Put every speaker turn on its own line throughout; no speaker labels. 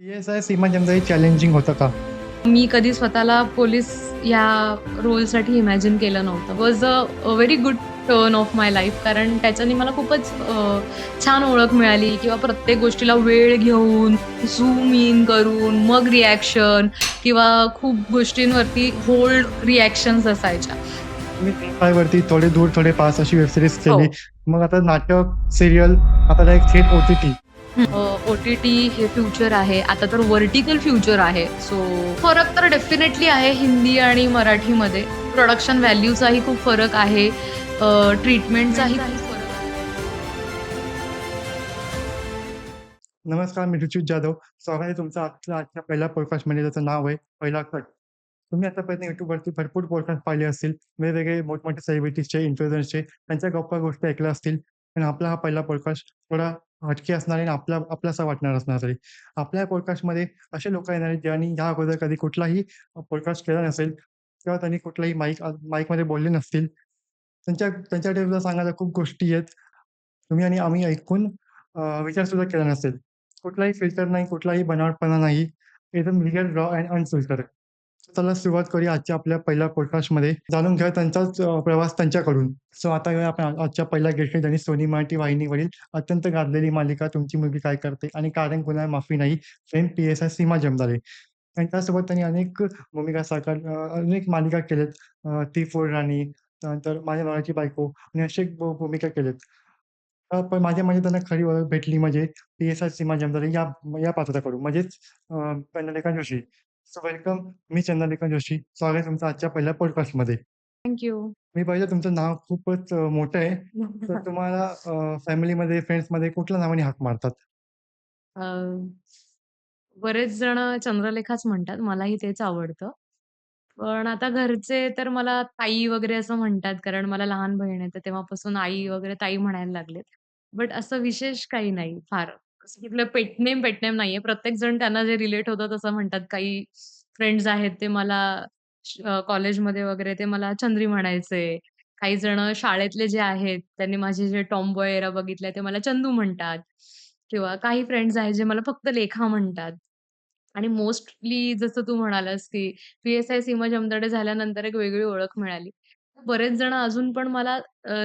PSI सीमा generally challenging होतं का?
मी कधी स्वतःला पोलीस या रोलसाठी इमॅजिन केलं नव्हतं. Was very good turn off my life कारण त्याच्याने मला खूपच छान ओळख मिळाली किंवा प्रत्येक गोष्टीला वेळ घेऊन, झूम इन करून, मग रिएक्शन किंवा खूप गोष्टींवरती होल्ड रिएक्शन्स असायच्या.
तुम्ही झी5 वरती थोडे दूर थोडे पास अशी वेब सीरीज
हो.
केली. मग आता नाटक, सीरियल, आता एक थेट ओ-टी-टी.
ओ-टी-टी हे फ्युचर आहे. आता तर व्हर्टिकल फ्युचर आहे. सो फरक तर डेफिनेटली आहे हिंदी आणि मराठीमध्ये. प्रोडक्शन व्हॅल्यूचाही खूप फरक आहे. ट्रीटमेंटचाही खूप फरक आहे.
नमस्कार, मी ऋषित जाधव. स्वागत आहे तुमचं आजच्या पहिल्या पॉडकास्टमध्ये, ज्याचं नाव आहे पहिला कट. तुम्ही आतापर्यंत YouTubeवरती भरपूर पॉडकास्ट पाहिले असतील. वेगवेगळे मोठमोठे सेलिब्रिटीजचे, इन्फ्लुएन्सरचे त्यांच्या गप्पा गोष्टी ऐकल्या असतील. पण आपला हा पहिला पॉडकास्ट थोडा हटके असणार आहे आणि आपलासा वाटणार असणार आहे. आपल्या पॉडकास्टमध्ये असे लोकं येणार आहेत, ज्यांनी या अगोदर कधी कुठलाही पॉडकास्ट केला नसेल किंवा त्यांनी कुठलाही माईकमध्ये बोलले नसतील. त्यांच्याकडे सुद्धा सांगायला खूप गोष्टी आहेत. तुम्ही आणि आम्ही ऐकून विचारसुद्धा केला नसेल. कुठलाही फिल्टर नाही, कुठलाही बनावटपणा नाही. एकदम रिअल, रॉ अँड अनफिल्टर्ड. चला सुरुवात करूया आजच्या आपल्या पहिल्या पॉडकास्टमध्ये. जाणून घ्या त्यांचाच प्रवास त्यांच्याकडून. सो आता येऊया आपण आजच्या पहिल्या गेस्टकडे, ज्यांनी सोनी मराठी वाहिनीवरील अत्यंत गाजलेली मालिका तुमची मुलगी काय करते आणि कारण कुणाला माफी नाही, फेम पी-एस-आय सीमा जमदारे. आणि त्यासोबत त्यांनी अनेक भूमिका अनेक मालिका केल्यात. ती फोड राणी, त्यानंतर माझ्या नवऱ्याची बायको आणि अशा भूमिका केल्यात. पण माझ्या म्हणजे त्यांना खरी ओळख भेटली म्हणजे पी-एस-आय सीमा जमदारे या पात्राकडून म्हणजेच चंद्रलेखा जोशी. So welcome. मी चंद्रलेखा जोशी. स्वागत आहे तुमचं आजच्या पहिल्या पॉडकास्टमध्ये.
Thank you.
मी पाहिलं तुमचं नाव खूपच मोठं आहे. तर तुम्हाला फॅमिलीमध्ये, फ्रेंड्समध्ये कुठल्या नावाने हाक मारतात?
बरेच जण चंद्रलेखाच म्हणतात. मलाही तेच आवडतं. पण आता घरचे तर मला ताई वगैरे असं म्हणतात, कारण मला लहान बहीण आहे, तर तेव्हापासून आई वगैरे ताई म्हणायला लागलेत. बट असं विशेष काही नाही फार. असं कुठलं पेटनेम नाहीये. प्रत्येक जण त्यांना जे रिलेट होतं तसं म्हणतात. काही फ्रेंड्स आहेत ते मला कॉलेजमध्ये वगैरे ते मला चंद्री म्हणायचे. काही जण शाळेतले जे आहेत, त्यांनी माझे जे टॉमबॉय एरा बघितलाय ते मला चंदू म्हणतात. किंवा काही फ्रेंड्स आहेत जे मला फक्त लेखा म्हणतात. आणि मोस्टली जसं तू म्हणालास, की पी-एस-आय सीमा जमदाडे झाल्यानंतर एक वेगळी ओळख मिळाली. बरेच जण अजून पण मला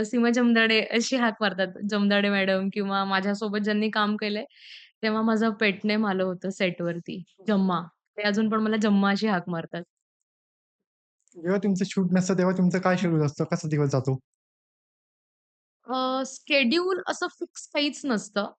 सीमा जमदाडे अशी हाक मारतात. जमदाडे मॅडम किंवा माझ्यासोबत ज्यांनी काम केलंय, तेव्हा माझं पेट नेम आलं होतं सेटवरती, जम्मा. ते अजून पण मला जम्मा अशी हाक मारतात.
जेव्हा तुमचं शूट नसतं, तेव्हा तुमचं काय शेड्यूल असतं? कसा दिवस जातो?
शेड्यूल असं फिक्स काहीच नसतं.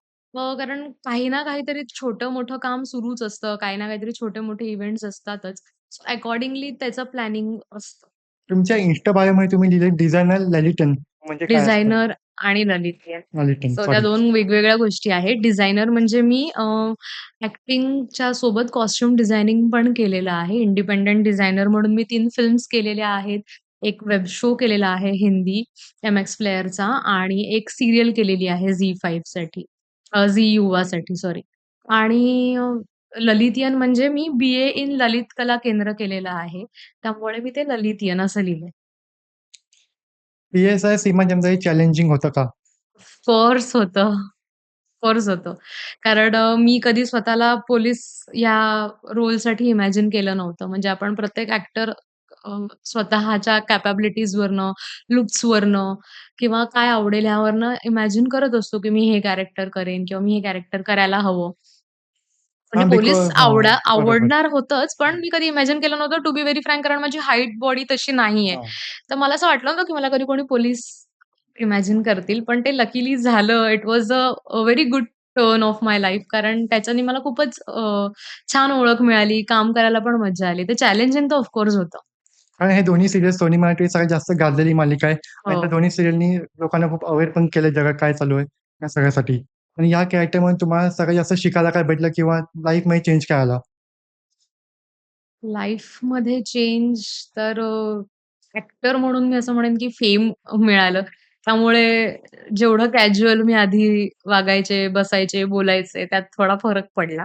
कारण काही ना काहीतरी छोटं-मोठं काम सुरूच असतं. काही ना काहीतरी छोटे-मोठे इव्हेंट्स असतातच. सो अकॉर्डिंगली त्याचं प्लॅनिंग असतं.
तुमच्या Insta बायोमध्ये तुम्ही लिहिलंय डिझायनर ललितन. म्हणजे काय असतं?
डिझायनर आणि ललित.
ललितन,
सो त्या
सॉरी.
2 वेगवेगळ्या गोष्टी आहेत. डिझायनर म्हणजे मी ॲक्टिंगच्या सोबत कॉस्ट्यूम डिझायनिंग पण केलेलं आहे. इंडिपेंडंट डिझायनर म्हणून मी 3 फिल्म्स केलेल्या आहेत. एक वेब शो केलेला आहे हिंदी एम-एक्स प्लेयरचा आणि एक सीरियल केलेली आहे झी5 साठी. झी युवासाठी सॉरी. आणि ललितियन म्हणजे मी बी-ए इन ललित कला केंद्र केलेलं आहे. त्यामुळे मी ते ललितियन असं लिहिलंय.
पी-एस-आय सीमा जनरली चॅलेंजिंग होतं का?
कोर्स होतं. कोर्स होतं. कारण मी कधी स्वतःला पोलीस या रोलसाठी इमॅजिन केलं नव्हतं. म्हणजे आपण प्रत्येक ॲक्टर स्वतःच्या कॅपॅबिलिटीजवरनं, लुक्सवरनं किंवा काय आवडेल ह्यावरनं इमॅजिन करत असतो, की मी हे कॅरेक्टर करेन किंवा मी हे कॅरेक्टर करायला हवं. म्हणजे
हां,
पोलीस
हां, बरोबर.
आवडणार होतंच, पण मी कधी इमॅजिन केलं नव्हतं टू बी व्हेरी फ्रँक कारण माझी हाईट, बॉडी तशी नाहीये.
हां.
तर मला असं वाटलं नव्हतं, की मला कधी कोणी पोलीस इमॅजिन करतील. पण ते लकीली झालं. It was very good turn off my life कारण त्याच्याने मला खूपच छान ओळख मिळाली. काम करायला पण मज्जा आली. ते चॅलेंजिंग तर ऑफ होतं.
कारण हे दोन्ही सीरियल सोनी मराठी सगळ्यात जास्त गाजलेली मालिका आहे आणि त्या
हो.
दोन्ही सीरियलनी लोकांना खूप अवेअर पण केलंय जगात काय चालू आहे, या सगळ्यासाठी. आणि या कॅरेक्टरमधून तुम्हाला सगळ्यात जास्त शिकायला काय भेटलं किंवा लाईफमध्ये चेंज काय आला?
लाईफमध्ये चेंज तर ॲक्टर म्हणून मी असं म्हणेन, की फेम मिळालं. त्यामुळे जेवढं कॅज्युअल मी आधी वागायचे, बसायचे, बोलायचे त्यात थोडा फरक पडला.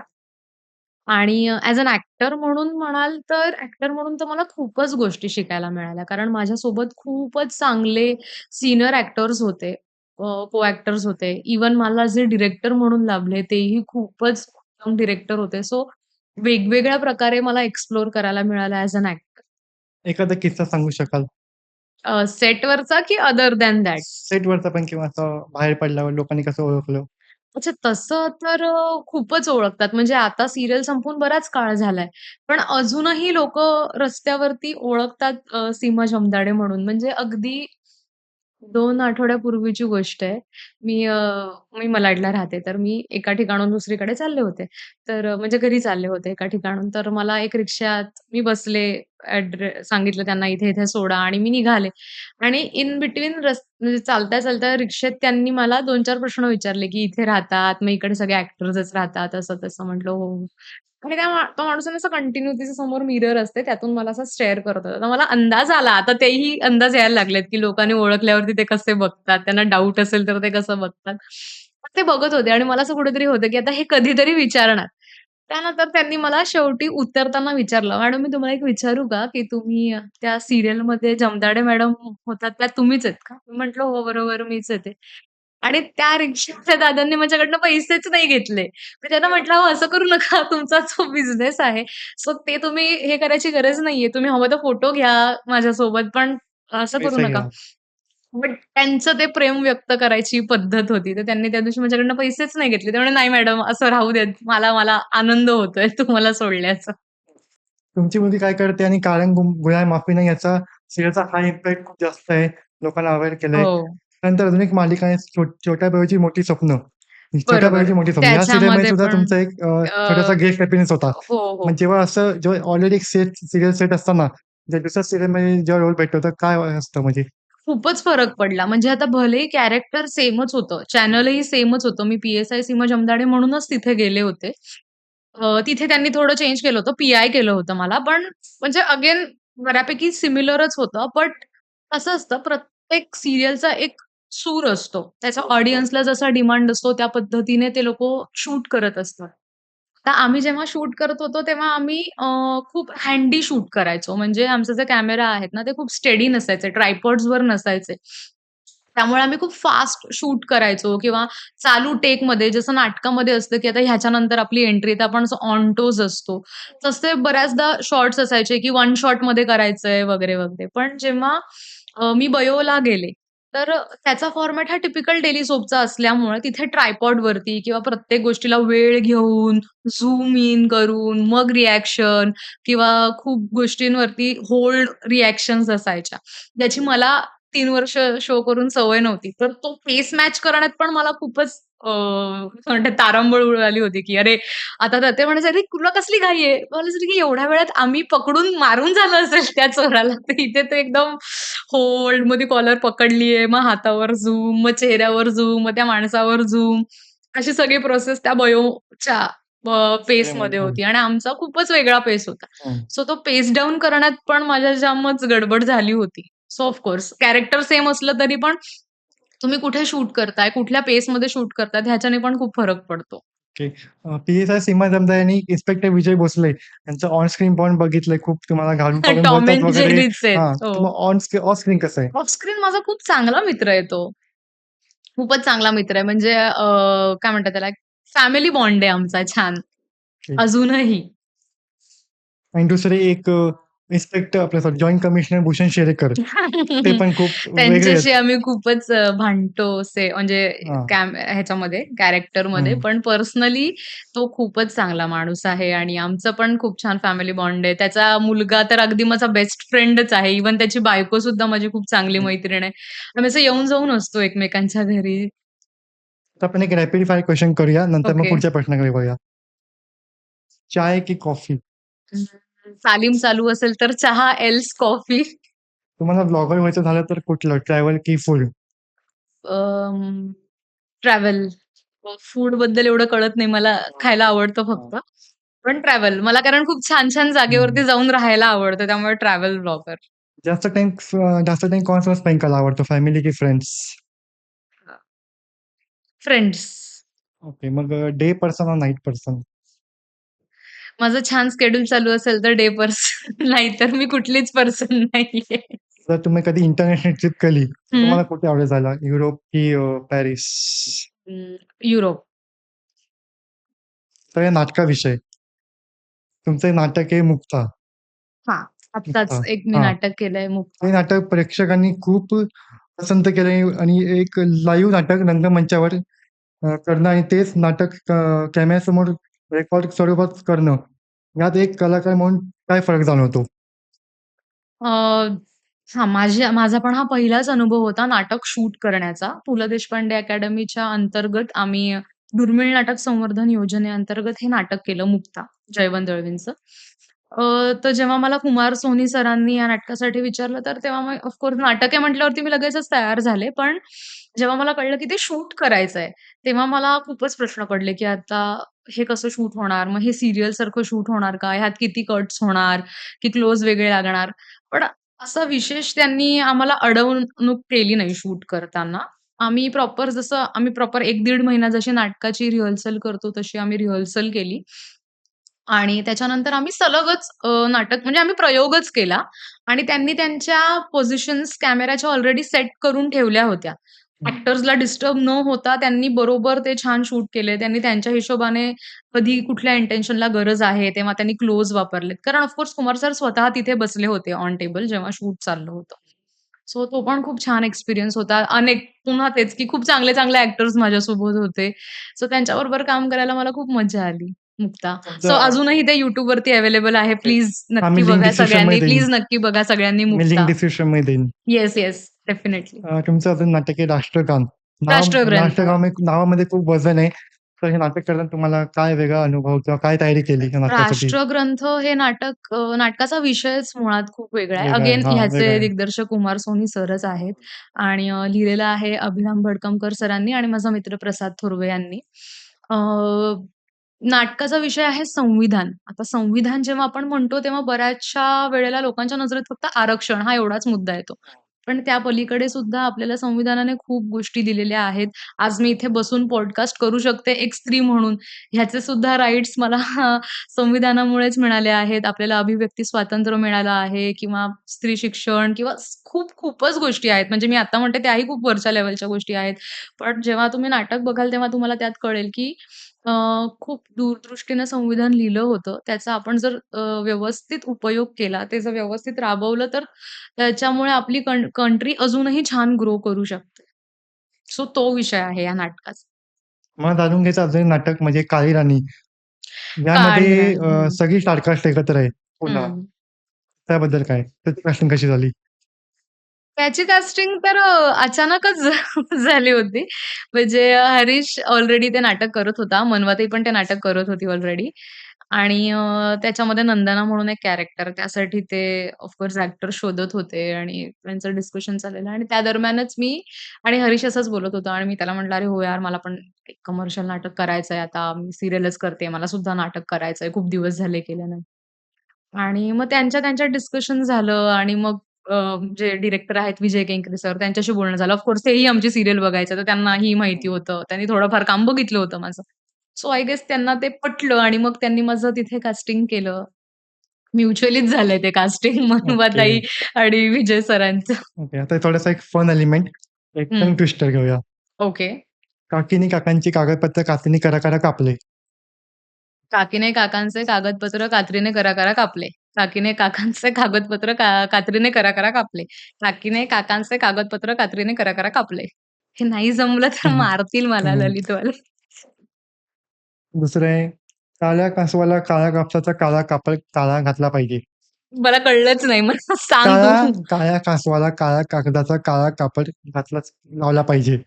आणि ॲज अॅन ॲक्टर म्हणून म्हणाल तर ॲक्टर म्हणून तर मला खूपच गोष्टी शिकायला मिळाल्या. कारण माझ्यासोबत खूपच चांगले सीनियर ॲक्टर्स होते. को ॲक्टर्स होते. इव्हन मला जे डिरेक्टर म्हणून लाभले तेही खूपच उत्तम डिरेक्टर होते. सो वेगवेगळ्या प्रकारे मला एक्सप्लोर करायला मिळालं ॲज अन ॲक्टर.
एखादा किस्सा सांगू शकाल?
सेटवरचा की अदर दॅन दॅट?
सेटवरचा पण किंवा असं बाहेर पडल्यावर लोकांनी कसं ओळखलं?
अच्छा तसं तर खूपच ओळखतात. म्हणजे आता सीरियल संपून बराच काळ झालाय. पण अजूनही लोकं रस्त्यावरती ओळखतात सीमा जमदाडे म्हणून. म्हणजे अगदी 2 आठवड्यापूर्वीची गोष्ट आहे. मी अ, मी malaडला राहते. तर मी एका ठिकाणाहून दुसरीकडे चालले होते. तर म्हणजे घरी चालले होते एका ठिकाणाहून. तर मला एक रिक्षात मी बसले, सांगितलं त्यांना इथे-इथे सोडा आणि मी निघाले. आणि इन बिटवीन म्हणजे चालता-चालता रिक्षेत त्यांनी मला 2-4 प्रश्न विचारले, की "इथे राहतात, मग इकडे सगळे ॲक्टर्सच राहतात." असं-तसं. म्हटलं, "हो." हो." आणि तो माणूस आहे ना असं कंटिन्यू तिच्या समोर मिरर असते, त्यातून मला असा स्टेअर करत होता. तर मला अंदाज आला, आता तेही अंदाज यायला लागलेत, की लोकांनी ओळखल्यावरती ते कसे बघतात, त्यांना डाऊट असेल तर ते कसं बघतात. तर ते बघत होते आणि मला असं कुठेतरी होतं, की आता हे कधीतरी विचारणार. त्यानंतर त्यांनी मला शेवटी उतरताना विचारलं, "मॅडम मी तुम्हाला एक विचारू का, की तुम्ही त्या सीरियलमध्ये जमदाडे मॅडम होतात त्या तुम्हीच आहेत का?" मी म्हटलं, "हो, बरोबर मीच आहे ते." आणि त्या रिक्षाच्या दादांनी माझ्याकडनं पैसेच नाही घेतले. मी त्यांना म्हटलं, "अहो असं करू नका. तुमचा जो बिझनेस आहे, सो ते तुम्ही हे करायची गरज नाहीये. तुम्ही हवं तर फोटो घ्या माझ्यासोबत, पण असं करू
पैसे
नका."
घ्या.
बट त्यांचं ते प्रेम व्यक्त करायची पद्धत होती. तर त्यांनी त्या दिवशी माझ्याकडनं पैसेच नाही घेतले. ते म्हणे, "नाही मॅडम असं राहू देत. मला मला आनंद होतोय तुम्हाला सोडल्याचा."
तुमची मुलगी काय करते आणि कारण गुन्हा माफी नाही याचा सीरियलचा हा इम्पॅक्ट खूप जास्त आहे. लोकांना अवेअर केलंय.
हो,
त्यानंतर अजून एक मालिका आहे छोट्या बळीची मोठी स्वप्न. छोट्या
बरोबर.
बळीची मोठी स्वप्न. या सीरियलमध्ये
त्याच्यामध्ये
सुद्धा
पण
तुमचा एक छोटासा
अ,
गेस्ट अपीअरन्स होता.
हो,
मग
हो.
जेव्हा ऑलरेडी एक सीरियल सेट असताना, दुसऱ्या सीरियलमध्ये जेव्हा रोल भेटतो तर काय असतं म्हणजे?
खूपच फरक पडला. म्हणजे आता भलेही कॅरेक्टर सेमच होतं, चॅनलही सेमच होतं. मी पी-एस-आय सीमा जमदाडे म्हणूनच तिथे गेले होते. तिथे त्यांनी थोडं चेंज केलं होतं. पी-आय केलं होतं मला. पण म्हणजे अगेन बऱ्यापैकी सिमिलरच होतं. बट कसं असतं प्रत्येक सीरियलचा एक सूर असतो. त्याचा ऑडियन्सला जसा डिमांड असतो त्या पद्धतीने ते लोकं शूट करत असतात. तर आम्ही जेव्हा शूट करत होतो तेव्हा आम्ही खूप हँडी शूट करायचो. म्हणजे आमचे जे कॅमेरा आहेत ना, ते खूप स्टेडी नसायचे, ट्रायपॉड्सवर नसायचे. त्यामुळे आम्ही खूप फास्ट शूट करायचो किंवा चालू टेकमध्ये जसं नाटकामध्ये असतं, की आता ह्याच्यानंतर आपली एंट्री तर आपण असं ऑन टोज असतो. तसे बऱ्याचदा शॉट्स असायचे, की वन शॉटमध्ये करायचंय वगैरे, वगैरे. पण जेव्हा मी बयोला गेले, तर त्याचा फॉर्मॅट हा टिपिकल डेली सोपचा असल्यामुळे तिथे ट्रायपॉडवरती किंवा प्रत्येक गोष्टीला वेळ घेऊन, झूम इन करून, मग रिएक्शन किंवा खूप गोष्टींवरती होल्ड रिएक्शन्स असायच्या. ज्याची मला 3 वर्ष शो करून सवय नव्हती. तर तो पेस मॅच करण्यात पण मला खूपच काय म्हणतात तारांबळ उडाली होती, की अरे, आता तर ते म्हणायचे, "अरे, तुला कसली घाई आहे?" म्हणायचं, की एवढ्या वेळात आम्ही पकडून मारून झालं असेल त्या चोराला. तर इथे तर एकदम होल्ड, मग ती कॉलर पकडली आहे, मग हातावर झूम, मग चेहऱ्यावर झूम, मग त्या माणसावर झूम. अशी सगळी प्रोसेस त्या बयोच्या पेसमध्ये
सीरियलमध्ये. हं,
होती आणि आमचा खूपच वेगळा पेस होता.
हं.
सो तो पेस डाउन करण्यात पण माझ्या जामच गडबड झाली होती. So of course character same असलं तरी पण तुम्ही कुठे शूट करताय, कुठल्या पेसमध्ये शूट करताय ह्याच्याने पण खूप फरक पडतो.
ओके. पी-एस-आय सीमा जमदार आणि इन्स्पेक्टर विजय भोसले यांचं ऑन स्क्रीन पण बघितलंय खूप तुम्हाला घालून पाडून
टॉम
बोलतात
एंड
वगैरे.
जेरीच आहेत.
हां, तर
हो.
मग ऑफ स्क्रीन कसं आहे?
ऑफ स्क्रीन माझा खूप चांगला मित्र आहे तो. खूपच चांगला मित्र आहे. म्हणजे काय म्हणतात त्याला फॅमिली बॉन्ड आहे आमचा छान.
ओके.
अजूनही.
आणि दुसरे एक इन्स्पेक्टर आपलं sorry joint commissioner Bhushan Sherekar. ते पण खूप वेगळे
त्यांच्याशी
आहेत.
आम्ही खूपच भांडतो असे म्हणजे
हां.
ह्याच्यामध्ये कॅरेक्टरमध्ये.
हं.
पण पर्सनली तो खूपच चांगला माणूस आहे आणि आमचं पण खूप छान फॅमिली बॉन्ड आहे. त्याचा मुलगा तर अगदी माझा बेस्ट फ्रेंडच आहे. इव्हन त्याची बायको सुद्धा माझी खूप चांगली
हं.
मैत्रीण आहे. आम्ही असं येऊन-जाऊन असतो एकमेकांच्या घरी.
तर आपण एक रॅपिड फायर क्वेशन करूया. नंतर मग
ओके.
पुढच्या प्रश्नाकडे वळूया. चाय की कॉफी?
तालीम चालू असेल तर चहा एल्स कॉफी.
तुम्हाला ब्लॉगर व्हायचं झालं तर कुठलं ट्रॅव्हल की फूड?
ट्रॅव्हल. फूडबद्दल एवढं कळत नाही मला. खायला आवडतं
हां.
फक्त. पण ट्रॅव्हल. मला कारण खूप छान-छान
हं.
जागेवरती जाऊन राहायला आवडतं. त्यामुळे ट्रॅव्हल ब्लॉगर.
जास्त टाईम कोणासोबत स्पेंड करायला आवडतो, फॅमिली की फ्रेंड्स?
फ्रेंड्स.
ओके. मग डे पर्सन और नाईट पर्सन?
माझं छान शेड्यूल चालू असेल तर डे पर्सन नाहीतर मी कुठलीच पर्सन नाहीये.
जर तुम्ही कधी इंटरनॅशनल ट्रिप केली, तर
हं.
तुम्हाला कुठे आवडेल जायला? युरोप की पॅरिस?
युरोप.
तर या नाटकाविषयी तुमचं नाटक आहे मुक्ता.
हां,
मुक्ता.
आत्ताच एक मी
हां.
नाटक केलंय
ते
मुक्ता.
नाटक प्रेक्षकांनी खूप पसंत केलंय आणि एक लाईव्ह नाटक रंगमंचावर करणं आणि तेच नाटक कॅमेऱ्यासमोर रेकॉर्ड स्वरूपात करणं, यात एक कलाकार म्हणून काय फरक जाणवतो?
अ, हां, माझा पण हा पहिलाच अनुभव होता नाटक शूट करण्याचा. पु. ल. देशपांडे अकॅडमीच्या अंतर्गत आम्ही दुर्मिळ नाटक संवर्धन योजनेअंतर्गत हे नाटक केलं मुक्ता, जयवंत दळवींचं. तर जेव्हा मला कुमार सोनी सरांनी या नाटकासाठी विचारलं, तर तेव्हा मग ऑफ कोर्स नाटक आहे म्हटल्यावरती मी लगेचच तयार झाले. पण जेव्हा मला कळलं की ते शूट करायचंय, तेव्हा मला खूपच प्रश्न पडले, की आता हे कसं शूट होणार? मग हे सीरियलसारखं शूट होणार का? ह्यात किती कट्स होणार? की क्लोज वेगळे लागणार? पण असा विशेष त्यांनी आम्हाला अडवणूक केली नाही शूट करताना. आम्ही प्रॉपर 1-1.5 महिना जशी नाटकाची रिहर्सल करतो, तशी आम्ही रिहर्सल केली आणि त्याच्यानंतर आम्ही सलगच नाटक म्हणजे आम्ही प्रयोगच केला आणि त्यांनी त्यांच्या पोझिशन्स कॅमेराच्या ऑलरेडी सेट करून ठेवल्या होत्या. ॲक्टर्सला डिस्टर्ब न होता त्यांनी बरोबर ते छान शूट केले. त्यांनी त्यांच्या हिशोबाने कधी कुठल्या इंटेन्शनला गरज आहे, तेव्हा त्यांनी क्लोज वापरलेत. कारण ऑफ कुमार सर स्वतः तिथे बसले होते ऑन टेबल जेव्हा शूट चाललं होतं. सो तो पण खूप छान एक्सपिरियन्स होता. पुन्हा तेच की खूप चांगले-चांगले ॲक्टर्स माझ्यासोबत होते. सो त्यांच्याबरोबर काम करायला मला खूप मजा आली. मुक्ता. सो
तुमचं
अजूनही ते YouTubeवरती अवेलेबल आहे.
ओके.
प्लीज
हां,
नक्की
मी लिंक
बघा
डिस्क्रिप्शनमध्ये
सगळ्यांनी.
देईन.
प्लीज नक्की बघा सगळ्यांनी
मी लिंक
मुक्ता.
डिस्क्रिप्शनमध्ये देईन.
Yes, yes. डेफिनिटली.
तुमचं अजून नाटक आहे राष्ट्रगान.
राष्ट्रग्रंथ.
नावामध्ये खूप वजन आहे. तर हे नाटक करताना तुम्हाला काय वेगळा अनुभव किंवा काय तयारी केली या नाटकासाठी?
राष्ट्रग्रंथ हे नाटकाचा विषयच मुळात खूप वेगळा आहे.
वेगळा आहे.
अगेन
हां,
ह्याचे
वेगळा आहे.
दिग्दर्शक कुमार सोनी सरच आहेत आणि लिहिलेलं आहे अभिराम भडकमकर सरांनी आणि माझा मित्र प्रसाद थोरवे यांनी. अ, नाटकाचा विषय आहे संविधान. आता संविधान जेव्हा आपण म्हणतो तेव्हा बऱ्याचशा वेळेला लोकांच्या नजरेत फक्त आरक्षण हा एवढाच मुद्दा येतो. पण त्या पलीकडे सुद्धा आपल्याला संविधानाने खूप गोष्टी दिलेल्या आहेत. आज मी इथे बसून पॉडकास्ट करू शकते एक स्त्री म्हणून. ह्याचे सुद्धा राइट्स मला संविधानामुळेच मिळाले आहेत. आपल्याला अभिव्यक्ती स्वातंत्र्य मिळालं आहे किंवा स्त्री शिक्षण किंवा खूपच गोष्टी आहेत. म्हणजे मी आता म्हणते त्याही खूप वरच्या लेव्हलच्या गोष्टी आहेत. पण जेव्हा तुम्ही नाटक बघाल तेव्हा तुम्हाला त्यात कळेल, की अ, खूप दूरदृष्टीनं संविधान लिहिलं होतं. त्याचा आपण जर व्यवस्थित उपयोग केला, ते जर व्यवस्थित राबवलं तर त्याच्यामुळे आपली कंट्री अजूनही छान ग्रो करू शकते. सो तो विषय आहे या नाटकाचा.
मला जाणून घ्यायचं अजून एक नाटक म्हणजे काळी राणी. यामध्ये
काळी राणी. हं.
सगळी स्टार एकत्र आहे पुन्हा.
हं.
त्याबद्दल काय? त्याची कास्टिंग कशी झाली?
त्याची कास्टिंग तर अचानकच झाली होती. म्हणजे हरीश ऑलरेडी ते नाटक करत होता. मनवाताई पण ते नाटक करत होती ऑलरेडी आणि त्याच्यामध्ये नंदना म्हणून एक कॅरेक्टर त्यासाठी ते ऑफ कोर्स ॲक्टर शोधत होते आणि त्यांचं डिस्कशन चाललेलं आणि त्या दरम्यानच मी आणि हरीश असंच बोलत होतो आणि मी त्याला म्हटलं, "अरे हो यार, मला पण एक कमर्शियल नाटक करायचंय आता. मी सीरियलच करते. मला सुद्धा नाटक करायचंय. खूप दिवस झाले केलं नाही." आणि मग त्यांच्यात डिस्कशन झालं आणि मग जे डिरेक्टर आहेत विजय केंकरे सर त्यांच्याशी बोलणं झालं. ऑफ कोर्स तेही आमची सीरियल बघायचे, तर त्यांनाही माहिती होतं. त्यांनी थोडंफार काम बघितलं होतं माझं. सो आय गेस त्यांना ते पटलं आणि मग त्यांनी माझं तिथे कास्टिंग केलं. म्युच्युअलीच झालंय ते कास्टिंग
ओके.
मनुबाताई आणि विजय सरांचं.
ओके. आता थोडासा एक फन एलिमेंट, एक टंग
हं.
ट्विस्टर घेऊया.
ओके.
काकीनी काकांची कागदपत्र कात्रीने करा कापले.
काकीने काकांचे कागदपत्र कात्रीने कराकरा कापले. काकीने काकांचे कागदपत्र कात्रीने कराकरा कापले. काकीने काकांचे कागदपत्र कात्रीने कराकरा कापले. हे नाही जमलं तर
हं, हं.
मारतील मला
हं,
ललितवाले.
दुसरं आहे, काळ्या कासवाला काळ्या कापसाचा काळा कापड काळा घातला पाहिजे.
मला कळलंच नाही. मला सांग
काळ्या
तू.
काळ्या कासवाला काळ्या कागदाचा काळा कापड लावला पाहिजे.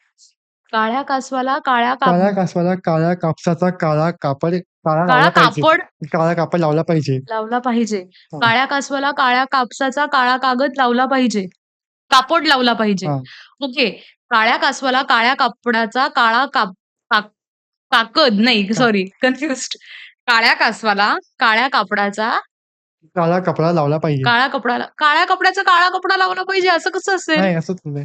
काळ्या कासवाला काळ्या
काळ्या कासवाला काळ्या कापसाचा काळा कापड काळा
काळा
लावला पाहिजे.
कापड
काळा कापड लावला पाहिजे.
लावला पाहिजे.
हां,
काळ्या कासवाला काळ्या कापसाचा काळा कागद लावला पाहिजे. कापड लावला पाहिजे.
हां.
ओके. काळ्या कासवाला काळ्या कापडाचा काळा काक काकद नाही
का
सॉरी कन्फ्युज्ड. काळ्या कासवाला काळ्या कापडाचा
काळा कपडा लावला पाहिजे.
काळ्या कपड्याचा काळा कपडा लावला पाहिजे असं कसं असेल?
नाही असंच आहे.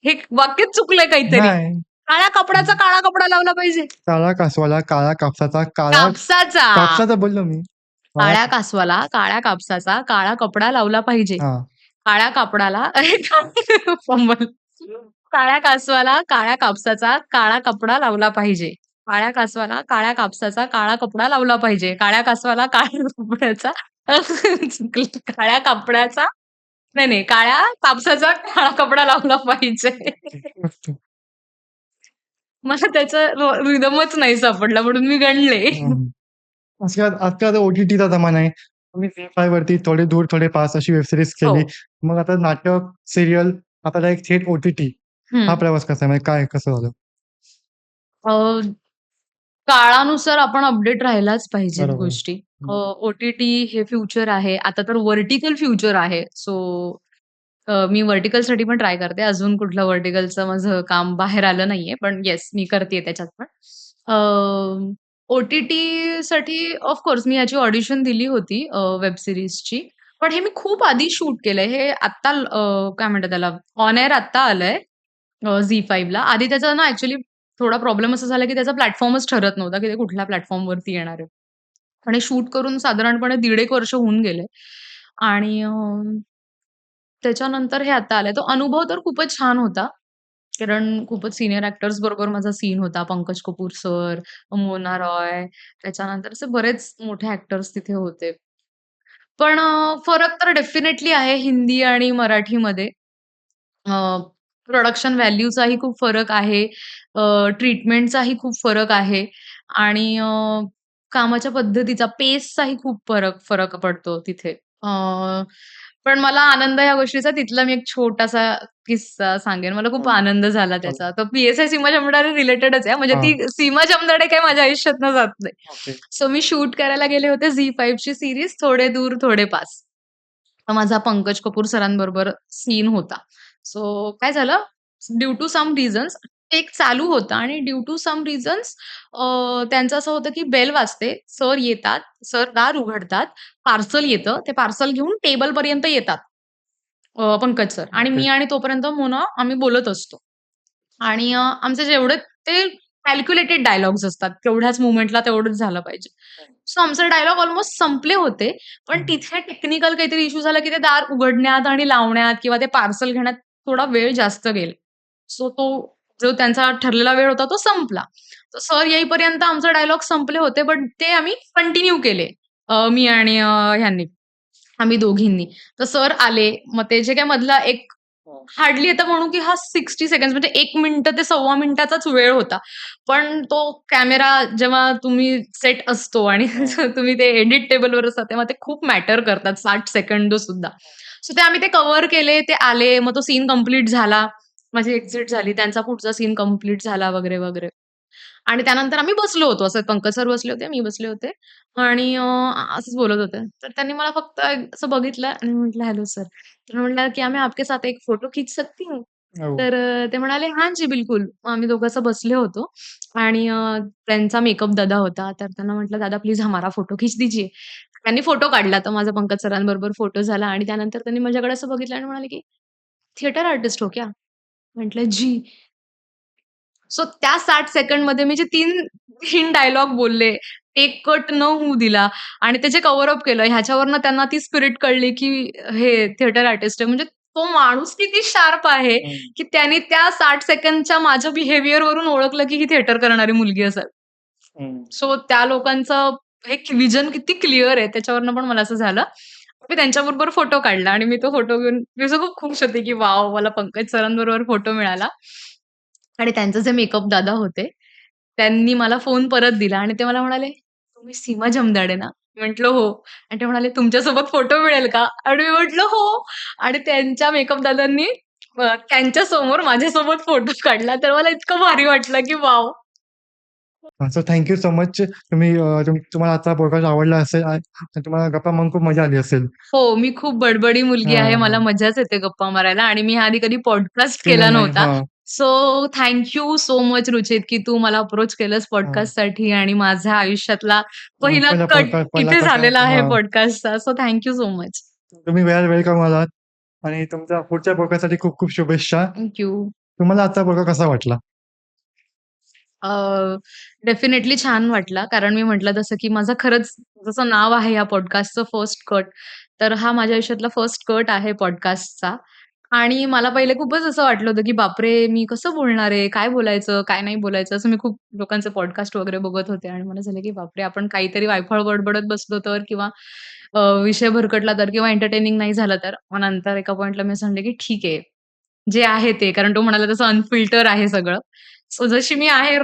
हे वाक्यच चुकलंय काहीतरी.
नाही.
काळ्या कपड्याचा काळा कपडा लावला पाहिजे.
काळा कासवाला काळा कापसाचा काळा
कापसाचा.
कापसाचा बोललो मी. काळा
काळ्या कासवाला काळ्या कापसाचा काळा कपडा लावला पाहिजे.
हां.
काळ्या कापडाला अरे फंबल. काळ्या कासवाला काळ्या कापसाचा काळा कपडा लावला पाहिजे. काळ्या कासवाला काळ्या कापसाचा काळा कपडा लावला पाहिजे. काळ्या कासवाला काळ्या कपड्याचा काळ्या कपड्याचा नाही, नाही. काळ्या कापसाचा काळा कपडा लावला पाहिजे.
ओके. मस्त.
मला त्याचा रिदमच नाही सापडला म्हणून मी गणले.
हं. आजकाल ओ-टी-टीचा जमाना आहे. तुम्ही झी5 वरती थोडे दूर थोडे पास अशी वेब सीरीज
हो.
केली. मग आता नाटक, सीरियल आता डायरेक्ट थेट ओ-टी-टी. हा
हं.
प्रवास कसा आहे? म्हणजे काय कसं झालं?
अ, काळानुसार आपण अपडेट राहायलाच पाहिजेत
बरोबर.
गोष्टी.
हं.
ओ-टी-टी हे फ्युचर आहे. आता तर व्हर्टिकल फ्युचर आहे. सो मी व्हर्टिकलसाठी पण ट्राय करते. अजून कुठलं व्हर्टिकलचं माझं काम बाहेर आलं नाहीये. पण येस, मी करतेय त्याच्यात पण. ओ-टी-टीसाठी ऑफ कोर्स मी याची ऑडिशन दिली होती वेब सीरीजची. पण हे मी खूप आधी शूट केलंय. हे आत्ता काय म्हणतात त्याला ऑन एअर आत्ता आलंय झी5ला. आधी त्याचा ना ॲक्चुअली थोडा प्रॉब्लेम असा झाला, की त्याचा प्लॅटफॉर्मच ठरत नव्हता, की ते कुठल्या प्लॅटफॉर्मवरती येणार आहे. आणि शूट करून साधारणपणे दीड एक वर्ष होऊन गेले आणि त्याच्यानंतर हे आता आलंय. तो अनुभव तर खूपच छान होता. कारण खूपच सीनियर एक्टर्स बरोबर माझा सीन होता. पंकज कपूर सर, मोना रॉय, त्याच्यानंतर असे बरेच मोठे एक्टर्स तिथे होते. पण फरक तर डेफिनेटली आहे हिंदी आणि मराठीमध्ये. अ, प्रोडक्शन व्हॅल्यूचाही खूप फरक आहे. ट्रीटमेंटचाही खूप फरक आहे आणि कामाच्या पद्धतीचा, पेसचाही खूप फरक फरक पडतो तिथे. पण मला आनंद या गोष्टीचा तिथला मी एक छोटासा किस्सा सांगेन. मला खूप
हं.
आनंद झाला
चालेल.
त्याचा. तर पी-एस-आय सीमा जमदाडे रिलेटेडच आहे. म्हणजे ती
हां.
सीमा जमदाडे काही माझ्या आयुष्यातनं जात नाही.
ओके.
सो मी शूट करायला गेले होते झी5ची सीरीज थोडे दूर थोडे पास. तर माझा पंकज कपूर सरांबरोबर सीन होता. सो काय झालं, due to some reasons take चालू होता आणि ड्यू टू सम रिझन्स त्यांचं असं होतं, की बेल वाजते, सर येतात, सर दार उघडतात, पार्सल येतं, ते पार्सल घेऊन टेबलपर्यंत येतात. पंकज सर आणि
ओके.
मी आणि तोपर्यंत मोना आम्ही बोलत असतो. आणि आमचे जेवढे ते कॅल्क्युलेटेड डायलॉग्स असतात. तेवढ्याच मोमेंटला तेवढंच झालं पाहिजे. सो आमचे डायलॉग ऑलमोस्ट संपले होते. पण
हं.
तिथे टेक्निकल काहीतरी इश्यू झाला, की ते दार उघडण्यात आणि लावण्यात किंवा ते पार्सल घेण्यात थोडा वेळ जास्त गेला. सो तो जो त्यांचा ठरलेला वेळ होता तो संपला. तर सर येईपर्यंत आमचे डायलॉग संपले होते, बट ते आम्ही कंटिन्यू केले. मी आणि ह्यांनी, आम्ही दोघींनी. तर सर आले. मग ते जे काही मधला एक हार्डली आता म्हणू की हा 60 सेकंड्स म्हणजे 1 मिनिटं ते सव्वा मिनिटाचाच वेळ होता. पण तो कॅमेरा जेव्हा तुम्ही सेट असतो आणि
हं.
तुम्ही ते एडिट टेबलवर असता, तेव्हा ते खूप मॅटर करतात 60 सेकंद सुद्धा. सो ते आम्ही ते कव्हर केले. ते आले. मग तो सीन कंप्लीट झाला. माझी एक्झिट झाली. त्यांचा पुढचा सीन कंप्लीट झाला वगैरे, वगैरे. आणि त्यानंतर आम्ही बसलो होतो. असं पंकज सर बसले होते, मी बसले होते आणि असंच बोलत होते. तर त्यांनी मला फक्त असं बघितलं आणि म्हटलं, "हेलो सर." तर म्हटलं, "क्या मैं आपके साथ एक फोटो खींच सकती हूँ?"
हो.
तर ते म्हणाले, "हाँ जी, बिल्कुल." मग आम्ही दोघं असं बसले होतो आणि त्यांचा मेकअप दादा होता. तर त्यांना म्हटलं, "दादा प्लीज हमारा फोटो खींच दीजिए." त्यांनी फोटो काढला. तर माझा पंकज सरांबरोबर फोटो झाला आणि त्यानंतर त्यांनी माझ्याकडे असं बघितलं आणि म्हणाले, की "थिएटर आर्टिस्ट हो क्या?" म्हटलं, "जी." सो त्या 60 सेकंडमध्ये मी जे 3 डायलॉग बोलले, एक कट न होऊ दिला आणि त्याचे कव्हर अप केलं. ह्याच्यावरनं त्यांना ती स्पिरिट कळली, की हे थिएटर आर्टिस्ट आहे. म्हणजे तो माणूस किती शार्प आहे,
हं.
की त्याने त्या 60 सेकंदच्या माझ्या बिहेवियरवरून ओळखलं, की ही थिएटर करणारी मुलगी असेल.
हं.
सो त्या लोकांचं हे व्हिजन किती क्लिअर आहे त्याच्यावरनं पण मला असं झालं. मी त्यांच्याबरोबर फोटो काढला आणि मी तो फोटो घेऊन मी असं खूप खुश होते, की वॉव! मला पंकज सरांबरोबर फोटो मिळाला. आणि त्यांचे जे मेकअप दादा होते, त्यांनी मला फोन परत दिला आणि ते मला म्हणाले, "तुम्ही सीमा जमदाडे ना?" म्हटलं, "हो." आणि ते म्हणाले, "तुमच्यासोबत फोटो मिळेल का?" आणि मी म्हटलं, "हो." आणि त्यांच्या मेकअप दादांनी त्यांच्या समोर माझ्यासोबत फोटो काढला. तर मला इतकं भारी वाटलं, की wow!
So thank you so much. तुम्हाला आजचा पॉडकास्ट आवडला असेल आणि तुम्हाला गप्पा मारून खूप मजा आली असेल.
हो, मी खूप बडबडी मुलगी आहे.
हां,
मला
हां.
मजाच येते गप्पा मारायला आणि मी आधी कधी पॉडकास्ट केला
केलं नाही.
नव्हता.
हां,
so thank you so much Ruchit, की तू मला अप्रोच केलंस
हां.
पॉडकास्टसाठी आणि माझ्या आयुष्यातला पहिला
पहिला
कट
पॉडकास्ट पहिला
इथे
कसा
झालेला आहे
हां.
पॉडकास्टचा. So thank you so much.
तुम्ही वेलकम आलात आणि तुमच्या पुढच्या पॉडकास्टसाठी खूप खूप शुभेच्छा.
Thank you.
तुम्हाला आजचा पॉडकास्ट कसा वाटला?
डेफिनेटली छान वाटला. कारण मी म्हटलं तसं, की माझं खरंच जसं नाव आहे या पॉडकास्टचं फर्स्ट कट, तर हा माझ्या आयुष्यातला फर्स्ट कट आहे पॉडकास्टचा आणि मला पहिले खूपच असं वाटलं होतं, की बापरे! मी कसं बोलणार आहे? काय बोलायचं? काय नाही बोलायचं? असं मी खूप लोकांचे पॉडकास्ट वगैरे बघत होते आणि मला झालं, की बापरे! आपण काहीतरी वायफळ बडबडत बसलो तर किंवा विषय भरकटला तर किंवा एंटरटेनिंग नाही झालं तर. मग नंतर एका पॉइंटला मी असं म्हणले, की ठीक आहे, जे आहे ते. कारण तो म्हणाला तसं अनफिल्टर आहे सगळं. सो जशी मी आहे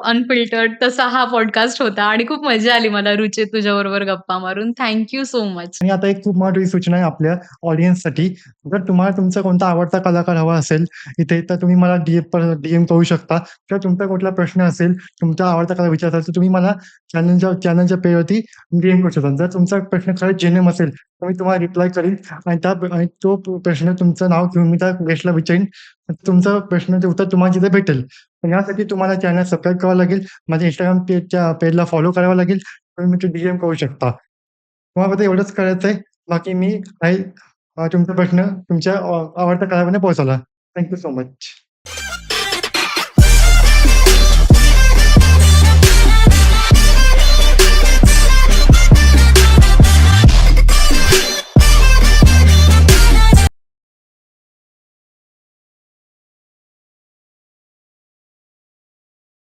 अनफिल्टर्ड तसा हा पॉडकास्ट होता आणि खूप मजा आली मला रुचे तुझ्याबरोबर गप्पा मारून. Thank you so much.
आणि आता एक खूप महत्त्वाची सूचना आहे आपल्या ऑडियन्ससाठी. जर तुम्हाला तुमचा कोणता आवडता कलाकार हवा असेल इथे, तर तुम्ही मला डी-एम करू शकता किंवा तुमचा कुठला प्रश्न असेल, तुमचा आवडता कलाकार विचारायचा असेल, तर तुम्ही मला चॅनलच्या पेजवरती डी-एम करू शकता. जर तुमचा प्रश्न खरंच जेन्युइन असेल, तर मी तुम्हाला रिप्लाय करीन आणि तो प्रश्न तुमचं नाव घेऊन मी त्या गेस्टला विचारीन. तुमचा प्रश्नाचं उत्तर तुम्हाला तिथे भेटेल. पण यासाठी तुम्हाला चॅनल सबस्क्राईब करावं लागेल. माझ्या Instagram पेजला फॉलो करावं लागेल. तुम्ही मला डी-एम करू शकता. तुम्हाला फक्त एवढंच करायचंय. बाकी मी काही तुमचा प्रश्न तुमच्या आवडत्या कलाकारांना पोहोचवला. Thank you so much.